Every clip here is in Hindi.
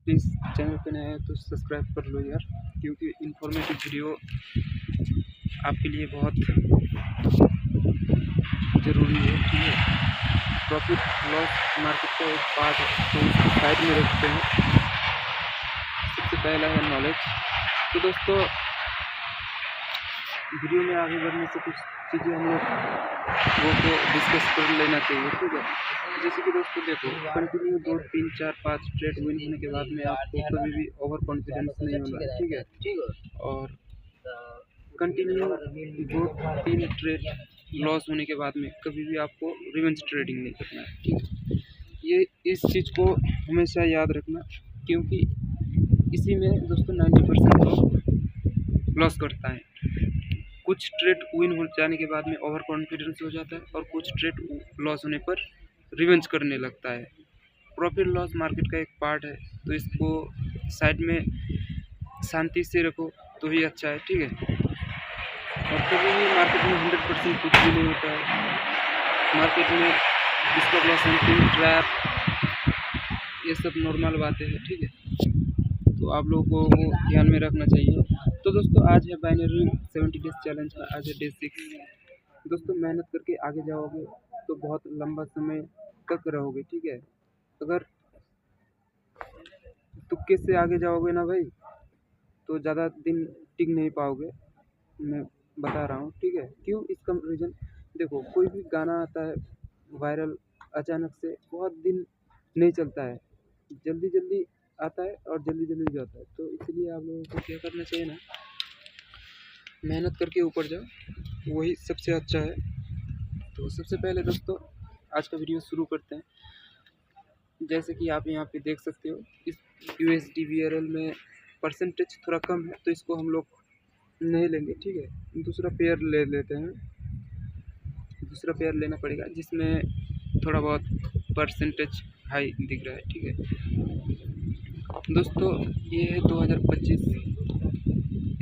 प्लीज़ चैनल पे नया है तो सब्सक्राइब कर लो यार, क्योंकि इन्फॉर्मेटिव वीडियो आपके लिए बहुत ज़रूरी है। ठीक है, प्रॉफिट लॉस मार्केट का एक पार्ट है, तो उसको साइड में रखते हैं। सबसे पहला है नॉलेज। तो दोस्तों, वीडियो में आगे बढ़ने से कुछ चीज़ें हम लोग वो तो डिस्कस कर लेना चाहिए। ठीक है, जैसे कि दोस्तों देखो, कंटिन्यू 2 3 4 5 ट्रेड विन होने के बाद में आपको कभी भी ओवर कॉन्फिडेंस नहीं होना है। ठीक है, और कंटिन्यू 2 3 ट्रेड लॉस होने के बाद में कभी भी आपको रिवेंज ट्रेडिंग नहीं करना है। ठीक है, ये इस चीज़ को हमेशा याद रखना, क्योंकि इसी में दोस्तों 90% लोग लॉस करता है। कुछ ट्रेड विन हो जाने के बाद में ओवर कॉन्फिडेंस हो जाता है, और कुछ ट्रेड लॉस होने पर रिवेंज करने लगता है। प्रॉफिट लॉस मार्केट का एक पार्ट है, तो इसको साइड में शांति से रखो तो ही अच्छा है। ठीक है, और कभी भी मार्केट में 100% कुछ भी नहीं होता है। मार्केट में स्टॉप लॉस हंटिंग, ट्रैप, ये सब नॉर्मल बातें हैं। ठीक है, तो आप लोगों को ध्यान में रखना चाहिए। तो दोस्तों, आज है बाइनरी 70 डेज चैलेंज का, आज है डे 6। दोस्तों, मेहनत करके आगे जाओगे तो बहुत लंबा समय तक रहोगे। ठीक है, अगर तुक्के से आगे जाओगे ना भाई, तो ज़्यादा दिन टिक नहीं पाओगे, मैं बता रहा हूँ। ठीक है, क्यों? इसका रीज़न देखो, कोई भी गाना आता है वायरल, अचानक से बहुत दिन नहीं चलता है, जल्दी जल्दी आता है और जल्दी जल्दी जाता है। तो इसलिए आप लोगों को क्या करना चाहिए ना, मेहनत करके ऊपर जाओ, वही सबसे अच्छा है। तो सबसे पहले दोस्तों, आज का वीडियो शुरू करते हैं। जैसे कि आप यहाँ पे देख सकते हो, इस USD में परसेंटेज थोड़ा कम है, तो इसको हम लोग नहीं लेंगे। ठीक है, दूसरा पेयर ले लेते हैं। दूसरा पेयर लेना पड़ेगा जिसमें थोड़ा बहुत परसेंटेज हाई दिख रहा है। ठीक है दोस्तों, ये है 2025।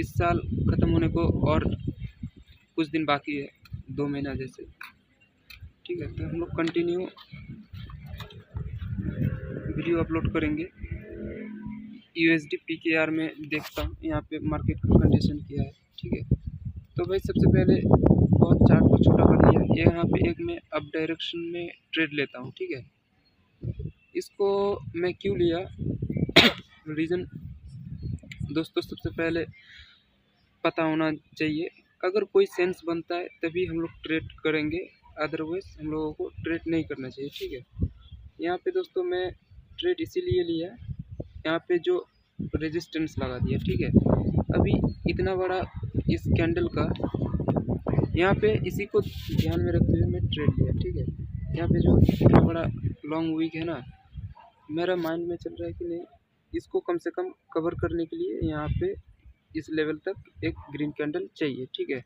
इस साल ख़त्म होने को और कुछ दिन बाकी है, 2 महीना जैसे। ठीक है, तो हम लोग कंटिन्यू वीडियो अपलोड करेंगे। USD PKR में देखता हूँ यहाँ पे मार्केट का कंडीशन क्या है। ठीक है, तो भाई सबसे पहले बहुत चार्ट को छोटा कर लिया। ये यहाँ पे एक मैं अप डायरेक्शन में ट्रेड लेता हूँ। ठीक है, इसको मैं क्यों लिया, रीज़न दोस्तों सबसे पहले पता होना चाहिए। अगर कोई सेंस बनता है तभी हम लोग ट्रेड करेंगे, अदरवाइज हम लोगों को ट्रेड नहीं करना चाहिए। ठीक है, यहाँ पे दोस्तों मैं ट्रेड इसीलिए लिया, यहाँ पे जो रेजिस्टेंस लगा दिया। ठीक है, अभी इतना बड़ा इस कैंडल का, यहाँ पे इसी को ध्यान में रखते हुए मैं ट्रेड लिया। ठीक है, यहाँ पे जो इतना बड़ा लॉन्ग वीक है ना, मेरा माइंड में चल रहा है कि नहीं, इसको कम से कम कवर करने के लिए यहाँ पे इस लेवल तक एक ग्रीन कैंडल चाहिए। ठीक है,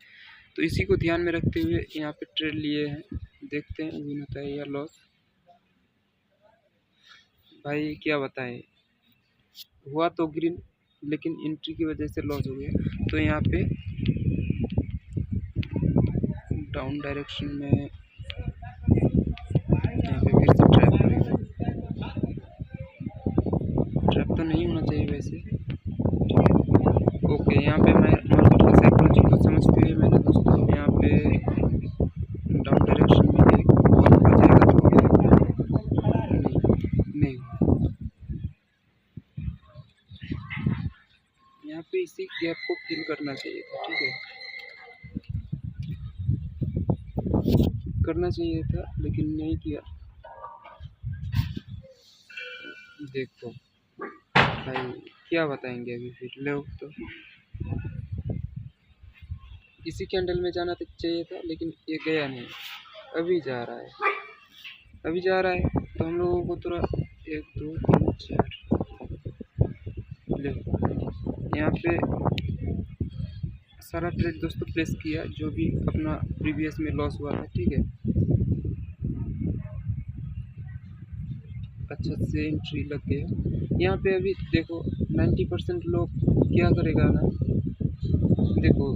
तो इसी को ध्यान में रखते हुए यहाँ पे ट्रेड लिए हैं। देखते हैं विन होता है या लॉस। भाई क्या बताएं, हुआ तो ग्रीन, लेकिन एंट्री की वजह से लॉस हो गया। तो यहाँ पे डाउन डायरेक्शन में यहाँ पे फिर से ट्रैप करेगा। ट्रैप तो नहीं होना चाहिए वैसे। ओके, यहाँ पे मैं मार्केट का साइकोलॉजी को समझते हुए मैंने दोस्तों यहाँ पे डाउन डायरेक्शन में एक बहुत ऊपर जाएगा तो नहीं, यहाँ पे इसी गैप को फिल करना चाहिए था। ठीक है, करना चाहिए था लेकिन नहीं किया। देखो भाई क्या बताएंगे, अभी फिर लोग तो इसी कैंडल में जाना चाहिए था, लेकिन ये गया नहीं, अभी जा रहा है, अभी जा रहा है। तो हम लोगों को थोड़ा 1 2 3 4 ले, यहाँ पे सारा ट्रेड दोस्तों प्लेस किया जो भी अपना प्रीवियस में लॉस हुआ था। ठीक है, अच्छा से एंट्री लग गया। यहाँ पे अभी देखो 90% लोग क्या करेगा ना, देखो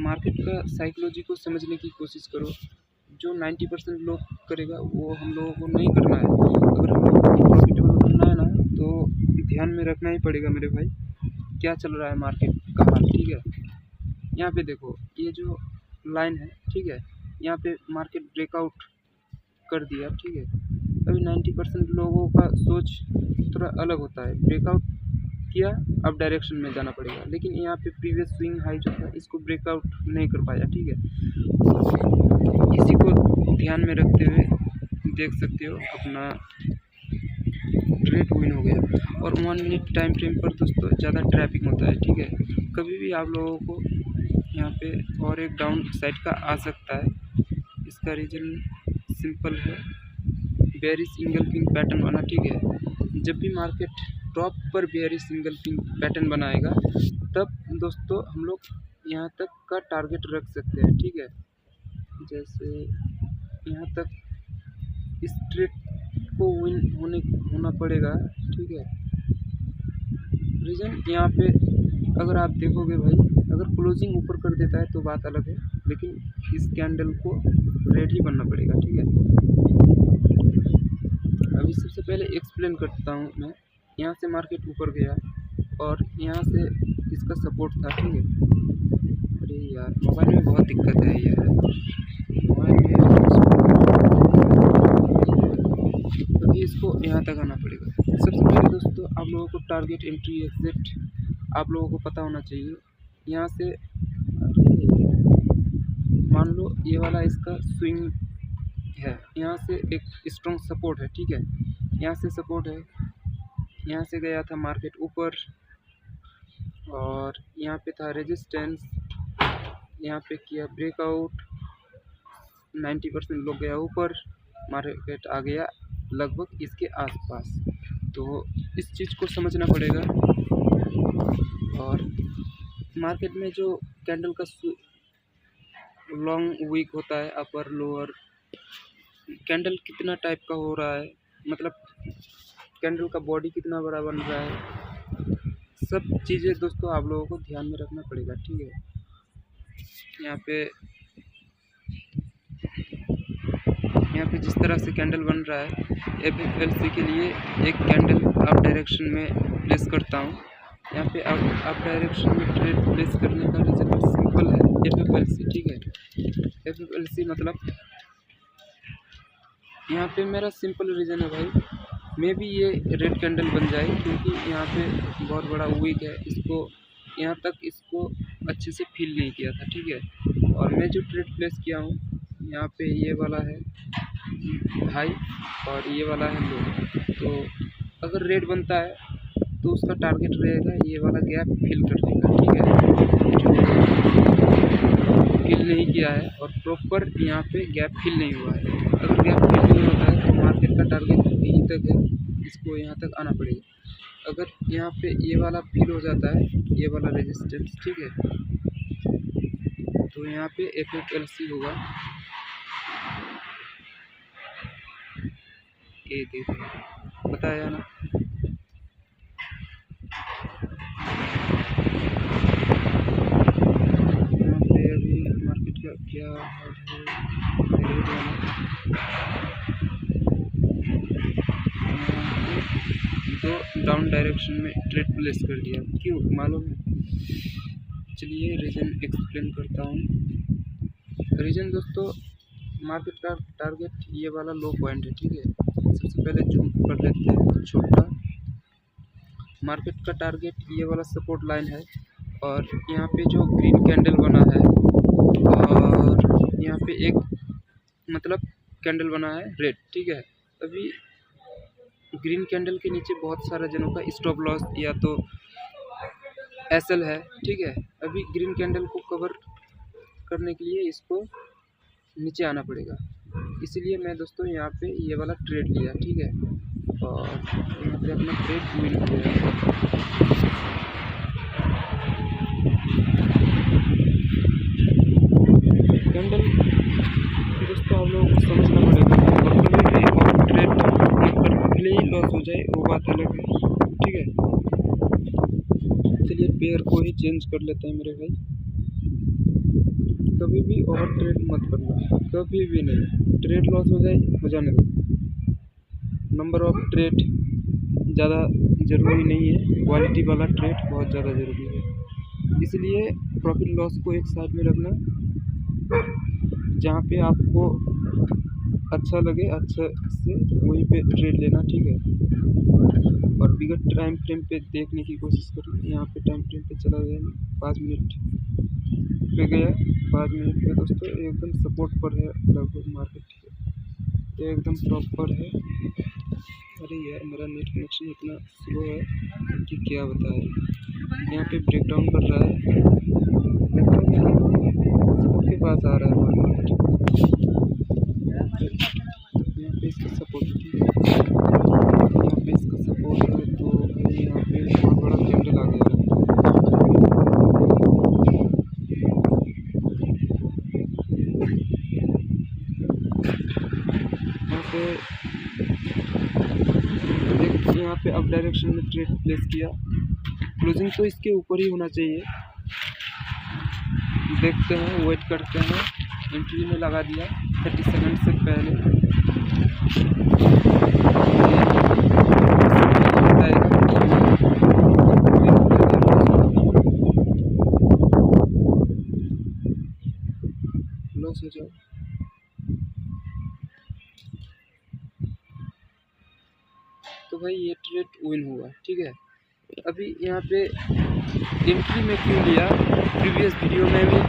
मार्केट का साइकोलॉजी को समझने की कोशिश करो। जो 90% लोग करेगा वो हम लोगों को नहीं करना है। अगर हम लोगों को प्रॉफिटेबल बनना है ना, तो ध्यान में में रखना ही पड़ेगा मेरे भाई, क्या चल रहा है मार्केट का हाल। ठीक है, यहाँ पे देखो ये जो लाइन है, ठीक है, यहाँ पे मार्केट ब्रेकआउट कर दिया। ठीक है, अभी 90% लोगों का सोच थोड़ा अलग होता है, ब्रेकआउट किया अब डायरेक्शन में जाना पड़ेगा, लेकिन यहाँ पे प्रीवियस स्विंग हाई जो था इसको ब्रेकआउट नहीं कर पाया। ठीक है, इसी को ध्यान में रखते हुए देख सकते हो अपना ट्रेड विन हो गया। और 1 मिनट टाइम फ्रेम पर दोस्तों ज़्यादा ट्रैपिंग होता है। ठीक है, कभी भी आप लोगों को यहाँ पे और एक डाउन साइड का आ सकता है। इसका रीज़न सिंपल है, बेयरिश इंगल्फिंग पैटर्न बना। ठीक है, जब भी मार्केट टॉप पर बेयरिश इंगल्फिंग पैटर्न बनाएगा तब दोस्तों हम लोग यहाँ तक का टारगेट रख सकते हैं। ठीक है, जैसे यहाँ तक इस ट्रेड को विन होना पड़ेगा। ठीक है, रीज़न यहाँ पे अगर आप देखोगे भाई, अगर क्लोजिंग ऊपर कर देता है तो बात अलग है, लेकिन इस कैंडल को रेड ही बनना पड़ेगा। ठीक है, अभी सबसे पहले एक्सप्लेन करता हूँ मैं। यहाँ से मार्केट ऊपर गया और यहाँ से इसका सपोर्ट था। ठीक है, अरे यार मोबाइल में बहुत दिक्कत है यार, मोबाइल में अभी इसको यहाँ तक आना पड़ेगा। सबसे पहले दोस्तों आप लोगों को टारगेट एंट्री एग्जिट आप लोगों को पता होना चाहिए। यहाँ से मान लो ये वाला इसका स्विंग है, यहाँ से एक स्ट्रॉन्ग सपोर्ट है। ठीक है, यहाँ से सपोर्ट है, यहाँ से गया था मार्केट ऊपर और यहाँ पे था रेजिस्टेंस, यहाँ पे किया ब्रेकआउट, 90% लोग गया ऊपर, मार्केट आ गया लगभग इसके आसपास। तो इस चीज़ को समझना पड़ेगा। और मार्केट में जो कैंडल का लॉन्ग वीक होता है, अपर लोअर, कैंडल कितना टाइप का हो रहा है, मतलब कैंडल का बॉडी कितना बड़ा बन रहा है, सब चीज़ें दोस्तों आप लोगों को ध्यान में रखना पड़ेगा। ठीक है, यहाँ पे जिस तरह से कैंडल बन रहा है, FFLC के लिए एक कैंडल अप डायरेक्शन में प्लेस करता हूँ। यहाँ पे अप डायरेक्शन में ट्रेड प्लेस करने का रीज़न सिंपल है, FFLC। ठीक है, FFLC मतलब यहाँ पे मेरा सिंपल रीज़न है भाई, मे भी ये रेड कैंडल बन जाए, क्योंकि यहाँ पे बहुत बड़ा वीक है, इसको यहाँ तक इसको अच्छे से फील नहीं किया था। ठीक है, और मैं जो ट्रेड प्लेस किया हूँ यहाँ पे ये वाला है हाई और ये वाला है लो। तो अगर रेड बनता है तो उसका टारगेट रहेगा ये वाला गैप फिल करने का। ठीक है, जो फिल नहीं किया है और प्रॉपर यहाँ पे गैप फिल नहीं हुआ है। अगर गैप फिल नहीं होता है तो मार्केट का टारगेट यहीं तक है, इसको यहाँ तक आना पड़ेगा। अगर यहाँ पे ये वाला फिल हो जाता है, ये वाला रेजिस्टेंस, ठीक है, तो यहाँ पे FFLC होगा। ये देखो बताया ना, यहाँ पे अभी मार्केट का क्या हाल है, दो डाउन डायरेक्शन में ट्रेड प्लेस कर दिया, क्यों मालूम है? चलिए रीज़न एक्सप्लेन करता हूँ। रीज़न दोस्तों, मार्केट का टारगेट ये वाला लो पॉइंट है। ठीक है, सबसे पहले जूम कर लेते हैं छोटा। मार्केट का टारगेट ये वाला सपोर्ट लाइन है और यहाँ पे जो ग्रीन कैंडल बना है और यहाँ पे एक मतलब कैंडल बना है रेड। ठीक है, अभी ग्रीन कैंडल के नीचे बहुत सारा जनों का स्टॉप लॉस या तो SL है। ठीक है, अभी ग्रीन कैंडल को कवर करने के लिए इसको नीचे आना पड़ेगा, इसीलिए मैं दोस्तों यहाँ पे ये वाला ट्रेड लिया। ठीक है, और यहाँ पे अपना ट्रेड विन किया। कैंडल दोस्तों आप लोगों को समझना पड़ेगा, और कभी भी और ट्रेड मतलब भले ही लॉस हो जाए वो बात अलग है। ठीक है, चलिए पेयर को ही चेंज कर लेते हैं मेरे भाई। कभी भी ओवर ट्रेड मत करना, कभी भी नहीं। ट्रेड लॉस हो जाए, हो जाने दो। नंबर ऑफ ट्रेड ज़्यादा ज़रूरी नहीं है, क्वालिटी वाला ट्रेड बहुत ज़्यादा ज़रूरी है। इसलिए प्रॉफिट लॉस को एक साइड में रखना, जहाँ पे आपको अच्छा लगे अच्छा से वहीं पे ट्रेड लेना, ठीक है। और बिगर टाइम फ्रेम पे देखने की कोशिश करना। यहाँ पे टाइम फ्रेम पे चला गया 5 मिनट पे गया, 5 मिनट पे दोस्तों एकदम सपोर्ट पर है लगभग मार्केट, तो एकदम प्रॉपर है। अरे यार मेरा नेट कनेक्शन इतना स्लो है कि क्या बताए। यहाँ पे ब्रेक डाउन कर रहा है, सपोर्ट के पास आ रहा है मार्केट। यहाँ पे इसका सपोर्ट है, यहाँ पे इसका सपोर्ट है, तो भाई यहाँ पे बहुत बड़ा कैंडल आ गया है। यहाँ पे अप डायरेक्शन में ट्रेड प्लेस किया, क्लोजिंग तो इसके ऊपर ही होना चाहिए। देखते हैं, वेट करते हैं। एंट्री में लगा दिया 30 सेकंड से पहले। लॉस हो जाओ, तो भाई ये ट्रेड विन हुआ, ठीक है। अभी यहाँ पे एंट्री में क्यों लिया, प्रीवियस वीडियो में भी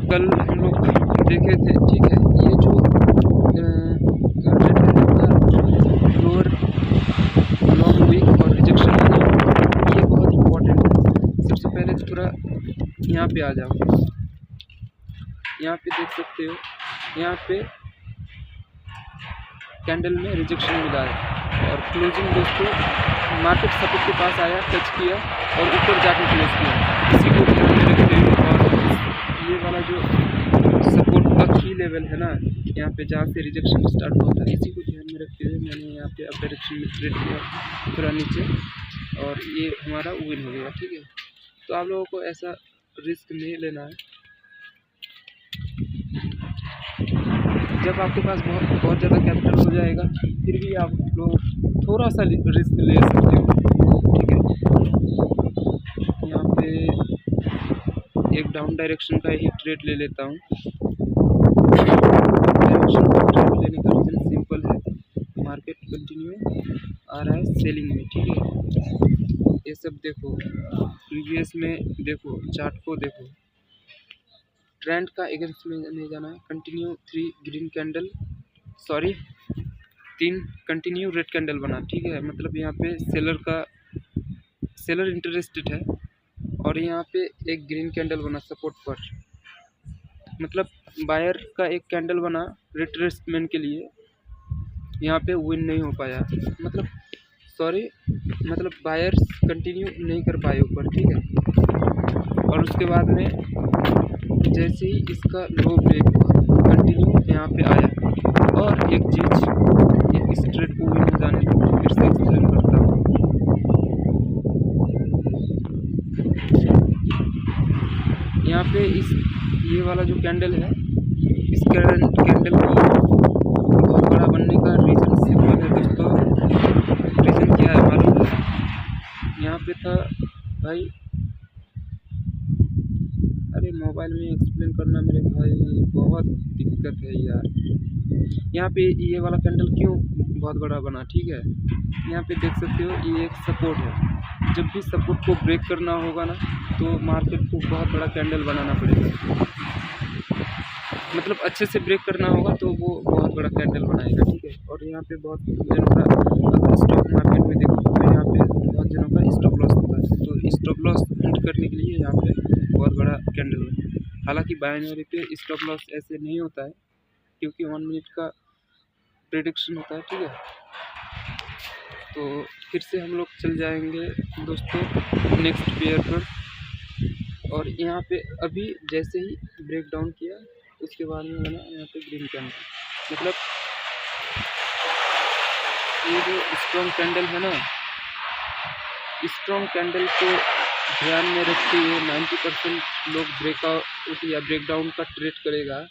कल हम लोग देखे थे, ठीक है। ये जो लोअर लॉन्ग वीक और रिजेक्शन है, ये बहुत इम्पोर्टेंट है। सबसे पहले थोड़ा यहाँ पे आ जाओ, यहाँ पे देख सकते हो, यहाँ पे कैंडल में रिजेक्शन मिला है और क्लोजिंग दोस्तों मार्केट सपोर्ट के पास आया, टच किया और ऊपर जाके क्लोज किया। इसी को ध्यान में रखते हुए, और ये वाला जो सपोर्ट का की लेवल है ना, यहाँ पे जहाँ से रिजेक्शन स्टार्ट होता है, इसी को ध्यान में रखते हुए मैंने यहाँ पे अप डायरेक्शन में ट्रेड किया थोड़ा नीचे, और ये हमारा विन हो गया, ठीक है। तो आप लोगों को ऐसा रिस्क नहीं लेना है। जब आपके पास बहुत ज़्यादा कैपिटल हो जाएगा, फिर भी आप लोग थोड़ा सा रिस्क ले सकते हो, ठीक है। यहाँ पे एक डाउन डायरेक्शन का ही ट्रेड ले लेता हूँ। डायरेक्शन का ट्रेड लेने का रीज़न सिंपल है, मार्केट कंटिन्यू आ रहा है सेलिंग में, ठीक है। ये सब देखो, प्रीवियस में देखो, चार्ट को देखो, ट्रेंड का अगेंस्ट में नहीं जाना है। Continue 3 green candle, sorry 3 continue red candle बना, ठीक है। मतलब यहाँ पे सेलर इंटरेस्टेड है, और यहाँ पे एक ग्रीन कैंडल बना सपोर्ट पर, मतलब बायर का एक कैंडल बना रिट्रेसमेंट के लिए, यहाँ पे विन नहीं हो पाया, मतलब बायर्स कंटिन्यू नहीं कर पाए ऊपर, ठीक है। और उसके बाद में जैसे ही इसका लो ब्रेक हुआ, कंटिन्यू यहाँ पे आया। और एक चीज़, ये इस ट्रेड को विन हो जाने दो, फिर से एक्सप्लेन करता हूँ। यहाँ पे ये वाला जो कैंडल है, इस कैंडल को बहुत बड़ा बनने का रीज़न सिंपल है दोस्तों। रीज़न क्या है मालूम है? यहाँ पे था भाई, अरे मोबाइल में एक्सप्लेन करना मेरे भाई बहुत दिक्कत है यार। यहाँ पे ये वाला कैंडल क्यों बहुत बड़ा बना, ठीक है। यहाँ पे देख सकते हो, ये एक सपोर्ट है। जब भी सपोर्ट को ब्रेक करना होगा ना, तो मार्केट को बहुत बड़ा कैंडल बनाना पड़ेगा, मतलब अच्छे से ब्रेक करना होगा तो वो बहुत बड़ा कैंडल बनाएगा, ठीक है। और यहाँ पे बहुत जनों का, अगर स्टॉक मार्केट में देखो तो यहाँ पे बहुत जनों का स्टॉप लॉस होता है, तो स्टॉप लॉस हंट करने के लिए यहाँ पे बहुत बड़ा कैंडल है। हालांकि बाइनरी पे स्टॉप लॉस ऐसे नहीं होता है, क्योंकि 1 मिनट का प्रेडिक्शन होता है, ठीक है। तो फिर से हम लोग चल जाएंगे दोस्तों नेक्स्ट पेयर पर। और यहाँ पे अभी जैसे ही ब्रेक डाउन किया, उसके बाद में बना यहाँ पे ग्रीन कैंडल, मतलब ये जो स्ट्रॉन्ग कैंडल है ना, स्ट्रॉन्ग कैंडल को ध्यान में रखते हुए 90% लोग ब्रेकआउट या ब्रेकडाउन का ट्रेड करेगा,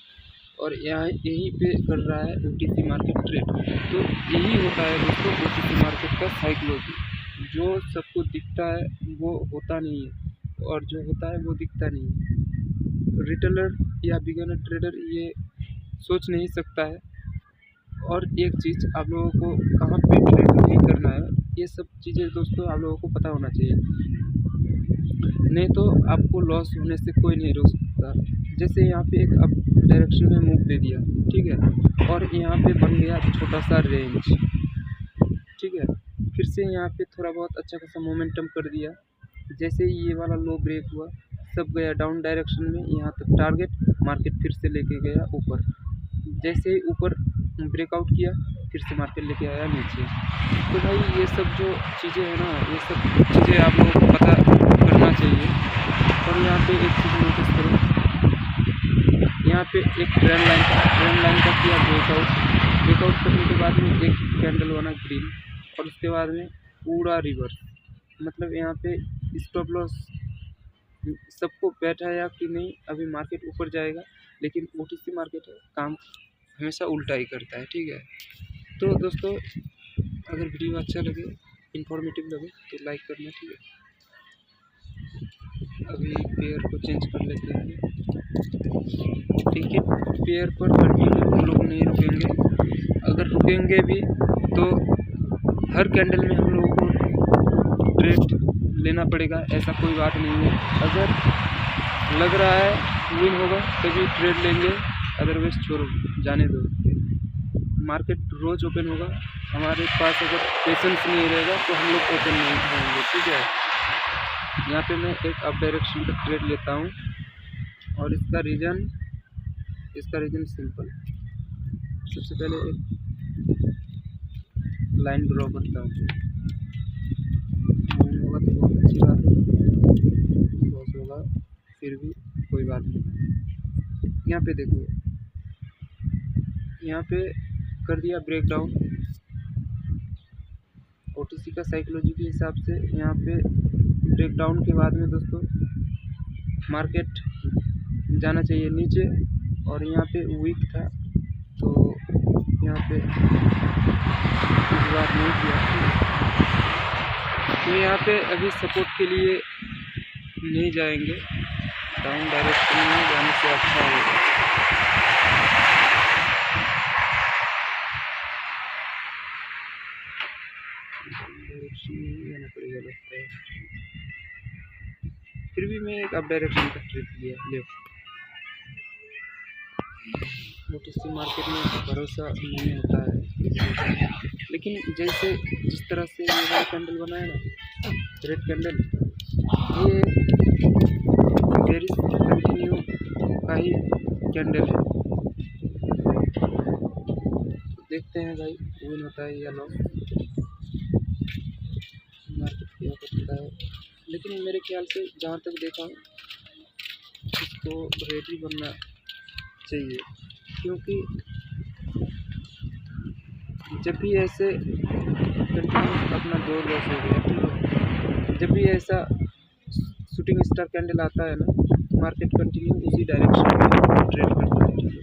और यहाँ यहीं पे कर रहा है OTC मार्केट ट्रेड। तो यही होता है दोस्तों OTC मार्केट का साइकोलॉजी। जो सबको दिखता है वो होता नहीं है, और जो होता है वो दिखता नहीं है। रिटेलर या बिगिनर ट्रेडर ये सोच नहीं सकता है। और एक चीज़ आप लोगों को कहाँ पे ट्रेड नहीं करना है, ये सब चीज़ें दोस्तों आप लोगों को पता होना चाहिए, नहीं तो आपको लॉस होने से कोई नहीं रोक सकता। जैसे यहाँ पे एक अप डायरेक्शन में मूव दे दिया, ठीक है, और यहाँ पे बन गया छोटा सा रेंज, ठीक है, फिर से यहाँ पे थोड़ा बहुत अच्छा खासा मोमेंटम कर दिया। जैसे ही ये वाला लो ब्रेक हुआ, सब गया डाउन डायरेक्शन में, यहाँ तक टारगेट मार्केट फिर से लेके गया ऊपर। जैसे ही ऊपर ब्रेकआउट किया, फिर से मार्केट लेके आया नीचे। तो भाई ये सब जो चीज़ें हैं ना, ये सब चीज़ें आप लोगों को पता करना चाहिए। और यहाँ पे एक चीज़ नोटिस करो, यहाँ पे एक ट्रेंड लाइन का किया ब्रेकआउट करने के बाद में एक कैंडल बना ग्रीन, और उसके बाद में पूरा रिवर्स। मतलब यहाँ पे स्टॉप लॉस सबको बैठा या कि नहीं, अभी मार्केट ऊपर जाएगा, लेकिन ओटीसी मार्केट है, काम हमेशा उल्टा ही करता है, ठीक है। तो दोस्तों अगर वीडियो अच्छा लगे, इन्फॉर्मेटिव लगे तो लाइक करना, ठीक है। अभी पेयर को चेंज कर लेते हैं, ठीक है। पेयर पर कंटिन्यू हम लोग नहीं रुकेंगे, अगर रुकेंगे भी तो हर कैंडल में हम लोगों को ट्रेड लेना पड़ेगा, ऐसा कोई बात नहीं है। अगर लग रहा है विन होगा तभी ट्रेड लेंगे, अदरवाइज छोड़ो, जाने दो। मार्केट रोज़ ओपन होगा, हमारे पास अगर पेशेंस नहीं रहेगा तो हम लोग ओपन नहीं होंगे, ठीक है। यहाँ पे मैं एक अप डायरेक्शन का ट्रेड लेता हूँ, और इसका रीज़न सिंपल। सबसे पहले एक लाइन ड्रॉ करता हूँ, होगा तो बहुत अच्छी बात है, लॉस होगा फिर भी कोई बात नहीं। यहाँ पे देखो, यहाँ पे कर दिया ब्रेकडाउन ओटीसी का साइकोलॉजी के हिसाब से। यहाँ पे ब्रेकडाउन के बाद में दोस्तों मार्केट जाना चाहिए नीचे, और यहाँ पे वीक था तो यहाँ पे इस बार नहीं किया, तो यहाँ पे अभी सपोर्ट के लिए नहीं जाएंगे, डाउन डायरेक्शन में जाने से अच्छा होगा। डायरेक्शन में जाना पड़ेगा लगता है, फिर भी मैं एक अप डायरेक्शन का ट्रेड लिया लेफ्ट। ओटीसी मार्केट में भरोसा नहीं होता है, लेकिन जैसे जिस तरह से ये वाला कैंडल बना है ना, रेड कैंडल, ये बेरिश कंटिन्यू का ही कैंडल है। देखते हैं भाई विन होता है या लॉस, मार्केट क्या करता है। लेकिन मेरे ख्याल से जहाँ तक देखा हूँ, इसको रेडी बनना चाहिए, क्योंकि जब भी ऐसे कंटिन्यू अपना दो लॉस हो गया, ठीक है, जब भी ऐसा शूटिंग स्टार कैंडल आता है ना, तो मार्केट कंटिन्यू उसी डायरेक्शन में ट्रेड करता है, ठीक है।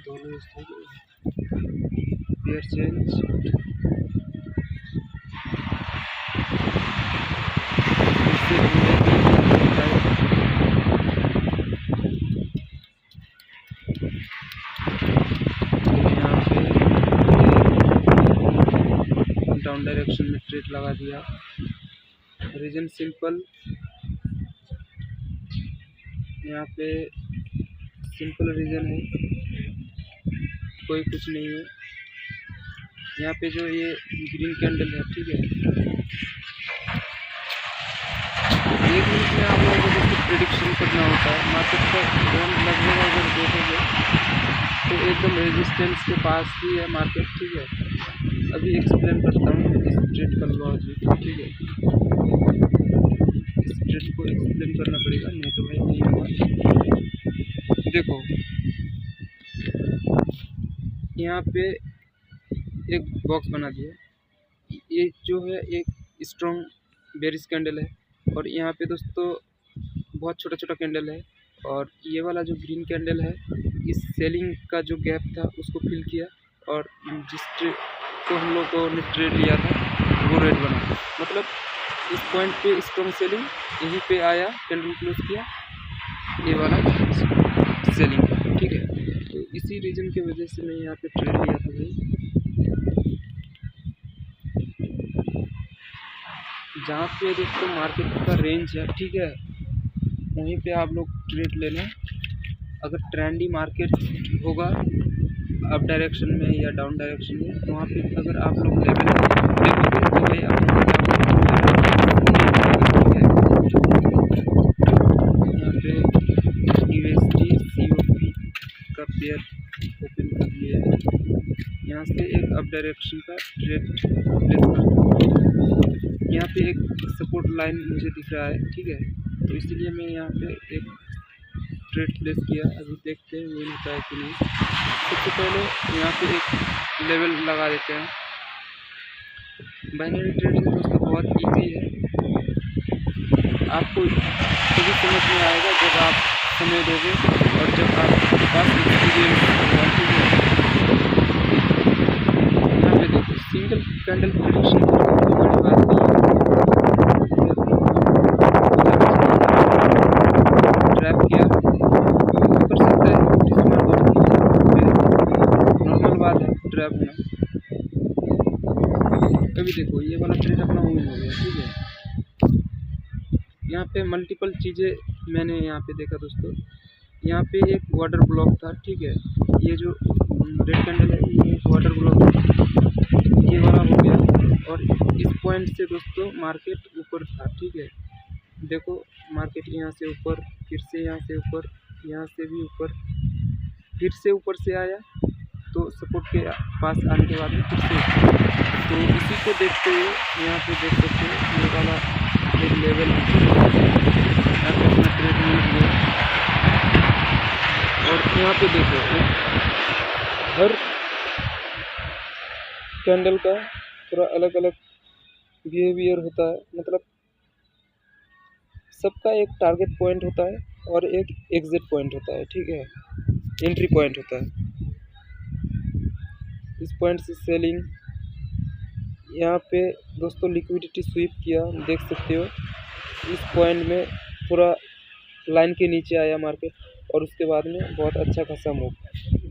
दोनों पेयर चेंज, डाउन डायरेक्शन में ट्रेड लगा दिया। रीजन सिंपल, यहाँ पे सिंपल रीजन है, कोई कुछ नहीं है। यहाँ पे जो ये ग्रीन कैंडल है, ठीक है, 1 मिनट में आप लोगों को जैसे प्रेडिक्शन करना होता है मार्केट का ट्रेंड, लगभग अगर देखोगे तो एकदम रेजिस्टेंस के पास ही है मार्केट, ठीक है। अभी एक्सप्लेन करता हूँ इस ट्रेड का लॉजिक, ठीक है। इस ट्रेड को एक्सप्लेन करना पड़ेगा, नहीं तो भाई नहीं होगा। देखो यहाँ पे एक बॉक्स बना दिया, ये जो है एक स्ट्रॉन्ग बेरिश कैंडल है, और यहाँ पे दोस्तों बहुत छोटा छोटा कैंडल है, और ये वाला जो ग्रीन कैंडल है, इस सेलिंग का जो गैप था उसको फिल किया, और जिस को हम लोगों ने ट्रेड लिया था वो रेड बना, मतलब इस पॉइंट पे स्ट्रॉन्ग सेलिंग, यहीं पे आया कैंडल क्लोज किया, ये वाला सेलिंग, ठीक है। तो इसी रीज़न की वजह से मैं यहाँ पे ट्रेड लिया था भाई। जहाँ पे दोस्तों मार्केट का रेंज है, ठीक है, वहीं पे आप लोग ट्रेड लेना। अगर ट्रेंडी मार्केट होगा अप डायरेक्शन में या डाउन डायरेक्शन में, तो वहाँ पे अगर आप लोग लेवल देखोगे तो भाई आप लोग यहाँ पे USD COP का पेयर ओपन कर लिया है। यहाँ से एक अप डायरेक्शन का ट्रेड प्लेस करता हूँ। यहाँ पे एक सपोर्ट लाइन मुझे दिख रहा है, ठीक है, तो इसीलिए मैं यहाँ पे एक ट्रेड प्लेस किया। अभी देखते हैं विन होता है कि नहीं। सबसे पहले यहाँ पे एक लेवल लगा देते हैं। बाइनरी ट्रेडिंग दोस्तों बहुत इजी है, आपको तभी समझ में आएगा जब आप समय दोगे और जब आपके पास एक्सपीरियंस होगा, ठीक है। यहाँ पे देखो सिंगल कैंडल प्रेडिक्शन कोई बड़ी बात नहीं है, ट्रैप किया कर सकता है, नॉर्मल बात है ट्रैप होना। अभी देखो ये वाला ट्रेड अपना विन हो गया, ठीक है। यहाँ पे मल्टीपल चीज़ें मैंने यहाँ पे देखा दोस्तों। यहाँ पे एक वाटर ब्लॉक था, ठीक है, ये जो रेड कैंडल है ये एक वाटर ब्लॉक है, ये वाला हो गया। और इस पॉइंट से दोस्तों मार्केट ऊपर था, ठीक है, देखो मार्केट यहाँ से ऊपर, फिर से यहाँ से ऊपर, यहाँ से भी ऊपर, फिर से ऊपर से आया, तो सपोर्ट के पास आने के बाद में फिर से, तो इसी को देखते हुए यहाँ पे देख सकते हो ये वाला एक लेवल यहाँ पे अपना ट्रेड मिल गया। और यहाँ पे देखो हर कैंडल का थोड़ा अलग अलग बिहेवियर होता है, मतलब सबका एक टारगेट पॉइंट होता है और एक एग्जिट पॉइंट होता है, ठीक है, एंट्री पॉइंट होता है। इस पॉइंट से सेलिंग, यहाँ पे दोस्तों लिक्विडिटी स्वीप किया, देख सकते हो इस पॉइंट में पूरा लाइन के नीचे आया मार्केट, और उसके बाद में बहुत अच्छा खासा मूव।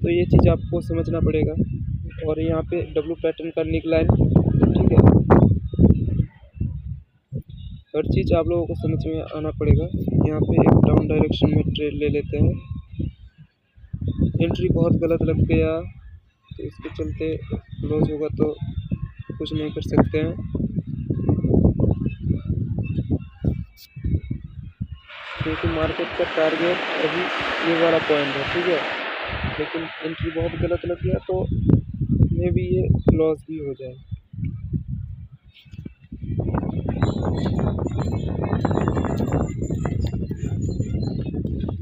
तो ये चीज़ आपको समझना पड़ेगा। और यहाँ पे डब्लू पैटर्न का निक लाइन, ठीक है, हर चीज़ आप लोगों को समझ में आना पड़ेगा। यहाँ पे एक डाउन डायरेक्शन में ट्रेड ले लेते हैं, एंट्री बहुत गलत लग गया तो इसके चलते लॉस होगा तो कुछ नहीं कर सकते हैं, क्योंकि मार्केट का टारगेट अभी ये वाला पॉइंट है, ठीक है, लेकिन एंट्री बहुत गलत लग गया तो मे भी ये लॉस भी हो जाए।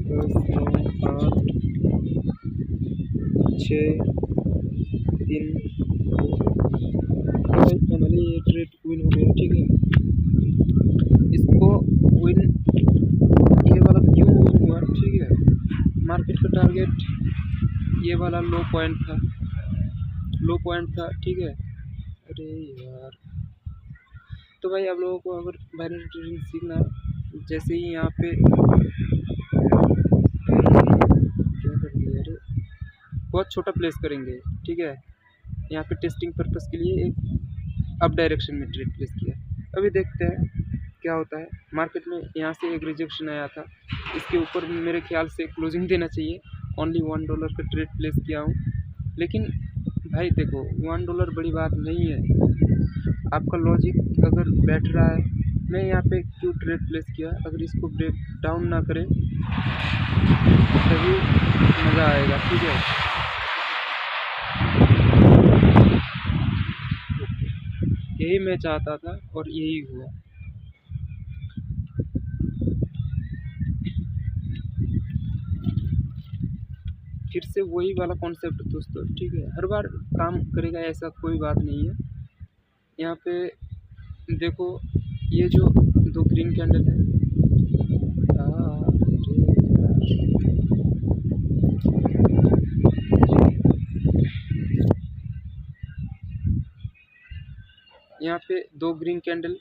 दस, 9, 8, 6, 3, फाइनली ये ट्रेड विन हो गया, ठीक है। इसको विन ये वाला क्यों विन हुआ, ठीक है, मार्केट का टारगेट ये वाला लो पॉइंट था, ठीक है। अरे यार, तो भाई आप लोगों को अगर बाइनरी ट्रेडिंग सीखना है, जैसे ही यहाँ पे क्या कर दिया, अरे बहुत छोटा प्लेस करेंगे, ठीक है, यहाँ पे टेस्टिंग पर्पस के लिए एक अप डायरेक्शन में ट्रेड प्लेस किया। अभी देखते हैं क्या होता है। मार्केट में यहाँ से एक रिजेक्शन आया था, इसके ऊपर मेरे ख्याल से क्लोजिंग देना चाहिए। ओनली $1 का ट्रेड प्लेस किया हूँ, लेकिन भाई देखो $1 बड़ी बात नहीं है। आपका लॉजिक अगर बैठ रहा है, मैं यहाँ पे क्यों ट्रेड प्लेस किया, अगर इसको ब्रेक डाउन ना करे तभी मज़ा आएगा, ठीक है। यही मैं चाहता था और यही हुआ। फिर से वही वाला कॉन्सेप्ट दोस्तों, ठीक है, हर बार काम करेगा ऐसा कोई बात नहीं है। यहाँ पे देखो ये जो 2 ग्रीन कैंडल है, यहाँ पे 2 ग्रीन कैंडल,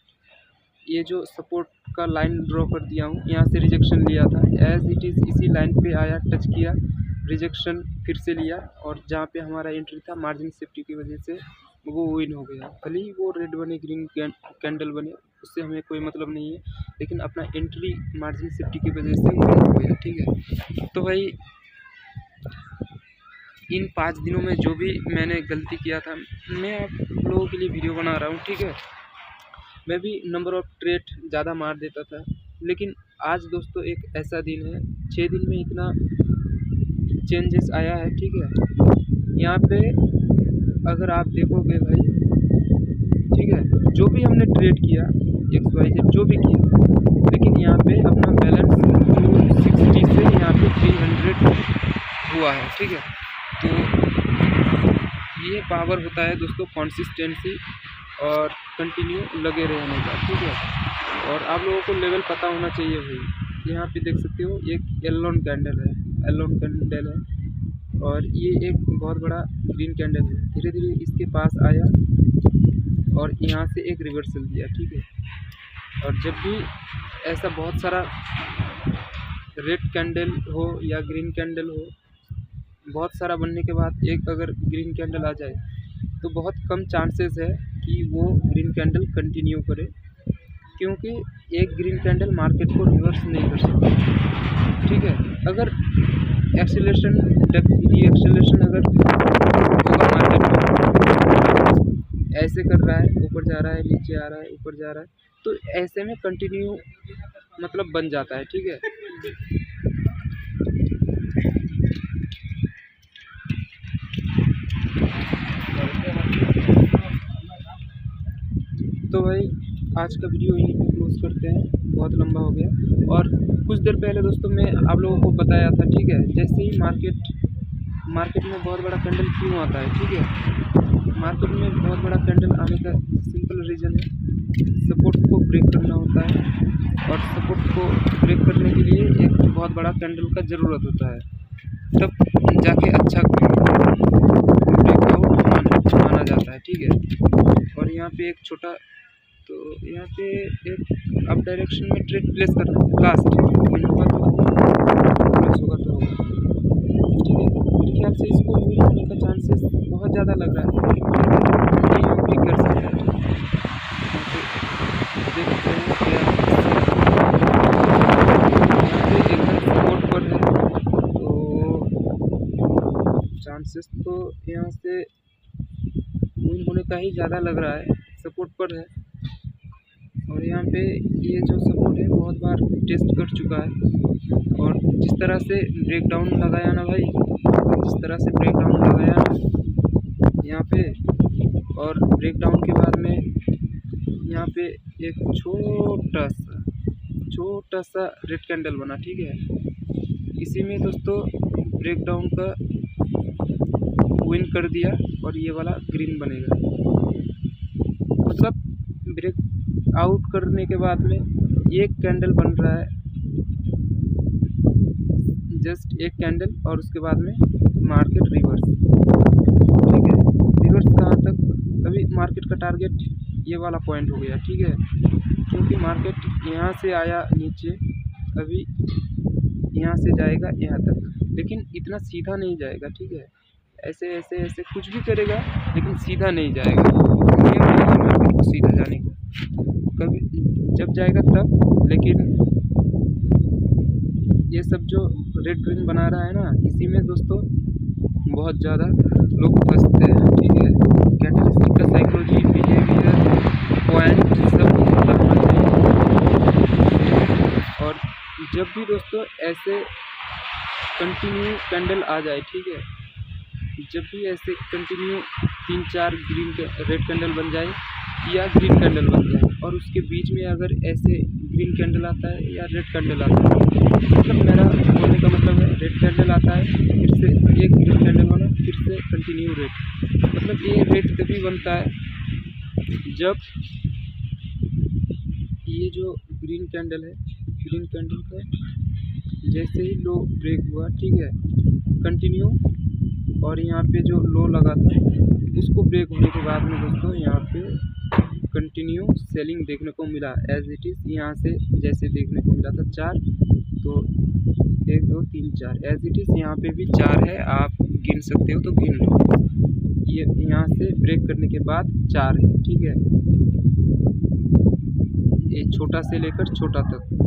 ये जो सपोर्ट का लाइन ड्रॉ कर दिया हूँ, यहाँ से रिजेक्शन लिया था, एज इट इज़ इसी लाइन पे आया, टच किया, रिजेक्शन फिर से लिया, और जहाँ पे हमारा एंट्री था मार्जिन सेफ्टी की वजह से वो विन हो गया। भले ही वो रेड बने ग्रीन कैंडल बने, उससे हमें कोई मतलब नहीं है, लेकिन अपना एंट्री मार्जिन सेफ्टी की वजह से विन हो गया। ठीक है, तो भाई इन 5 दिनों में जो भी मैंने गलती किया था, मैं आप लोगों के लिए वीडियो बना रहा हूँ। ठीक है, मैं भी नंबर ऑफ ट्रेड ज़्यादा मार देता था, लेकिन आज दोस्तों एक ऐसा दिन है, 6 दिन में इतना चेंजेस आया है। ठीक है, यहाँ पे अगर आप देखोगे भाई, ठीक है, जो भी हमने ट्रेड किया XYZ जो भी किया, लेकिन यहाँ पे अपना बैलेंस 260 से यहाँ पे 300 हुआ है। ठीक है, तो ये पावर होता है दोस्तों कंसिस्टेंसी और कंटिन्यू लगे रहने का। ठीक है, और आप लोगों को लेवल पता होना चाहिए भाई। यहाँ पे देख सकते हो एक एलोन कैंडल है, और ये एक बहुत बड़ा ग्रीन कैंडल है, धीरे धीरे इसके पास आया और यहाँ से एक रिवर्सल दिया। ठीक है, और जब भी ऐसा बहुत सारा रेड कैंडल हो या ग्रीन कैंडल हो, बहुत सारा बनने के बाद एक अगर ग्रीन कैंडल आ जाए, तो बहुत कम चांसेस है कि वो ग्रीन कैंडल कंटिन्यू करे, क्योंकि एक ग्रीन कैंडल मार्केट को रिवर्स नहीं कर सकती। ठीक है, अगर एक्सेलरेशन डी-एक्सेलरेशन अगर होगा मार्केट में, ऐसे कर रहा है, ऊपर जा रहा है, नीचे आ रहा है, ऊपर जा रहा है, तो ऐसे में कंटिन्यू मतलब बन जाता है। ठीक है, तो भाई आज का वीडियो यहीं पे क्लोज करते हैं, बहुत लंबा हो गया। और कुछ देर पहले दोस्तों मैं आप लोगों को बताया था, ठीक है, जैसे ही मार्केट में बहुत बड़ा कैंडल क्यों आता है। ठीक है, मार्केट में बहुत बड़ा कैंडल आने का सिंपल रीज़न है, सपोर्ट को ब्रेक करना होता है, और सपोर्ट को ब्रेक करने के लिए एक बहुत बड़ा कैंडल का ज़रूरत होता है, तब जाके अच्छा ब्रेकआउट माना जाता है। ठीक है, और यहाँ पे एक छोटा, तो यहाँ पे एक अप डायरेक्शन में ट्रेड प्लेस करना है, लास्ट विन होगा तो प्लेस होगा तो होगा। ठीक है, मेरे ख्याल से इसको विन होने का चांसेस बहुत ज़्यादा लग रहा है, भी कर सकता है। देखते हैं क्या एकदम सपोर्ट पर है, तो चांसेस तो यहाँ से विन होने का ही ज़्यादा लग रहा है, सपोर्ट पर है। और यहाँ पे ये जो सपोर्ट है बहुत बार टेस्ट कर चुका है, और जिस तरह से ब्रेकडाउन लगाया ना भाई, जिस तरह से ब्रेकडाउन लगाया ना यहाँ पे, और ब्रेकडाउन के बाद में यहाँ पे एक छोटा सा रेड कैंडल बना। ठीक है, इसी में दोस्तों ब्रेकडाउन का विन कर दिया, और ये वाला ग्रीन बनेगा, मतलब ब्रेक आउट करने के बाद में एक कैंडल बन रहा है, जस्ट एक कैंडल, और उसके बाद में मार्केट रिवर्स। ठीक है, रिवर्स कहाँ तक, अभी मार्केट का टारगेट ये वाला पॉइंट हो गया। ठीक है, क्योंकि मार्केट यहाँ से आया नीचे, अभी यहाँ से जाएगा यहाँ तक, लेकिन इतना सीधा नहीं जाएगा। ठीक है, ऐसे ऐसे ऐसे कुछ भी करेगा, लेकिन सीधा नहीं जाएगा, नियम नहीं है मार्केट को सीधा जाने का, कभी जब जाएगा तब। लेकिन ये सब जो रेड ग्रीन बना रहा है ना, इसी में दोस्तों बहुत ज़्यादा लोग फंसते हैं। ठीक है, कैंडलस्टिक का साइकोलॉजी, बिहेवियर, पॉइंट सब पता होना चाहिए। और जब भी दोस्तों ऐसे कंटिन्यू कैंडल आ जाए, ठीक है, जब भी ऐसे कंटिन्यू 3-4 रेड कैंडल बन जाए या ग्रीन कैंडल बन जाए, और उसके बीच में अगर ऐसे ग्रीन कैंडल आता है या रेड कैंडल आता है, मतलब मेरा बोलने का मतलब है रेड कैंडल आता है, फिर से एक ग्रीन कैंडल बना, फिर से कंटिन्यू रेड, मतलब ये रेड तभी बनता है जब ये जो ग्रीन कैंडल है, ग्रीन कैंडल का जैसे ही लो ब्रेक हुआ, ठीक है, कंटिन्यू, और यहाँ पे जो लो लगा था उसको ब्रेक होने के बाद में दोस्तों यहाँ पे कंटिन्यू सेलिंग देखने को मिला एज इट इज़। यहाँ से जैसे देखने को मिला था 4, तो 1 2 3 4 एज इट इज़ यहाँ पे भी 4 है, आप गिन सकते हो तो गिन लो। ये यहाँ से ब्रेक करने के बाद 4 है, ठीक है, ये छोटा से लेकर छोटा तक।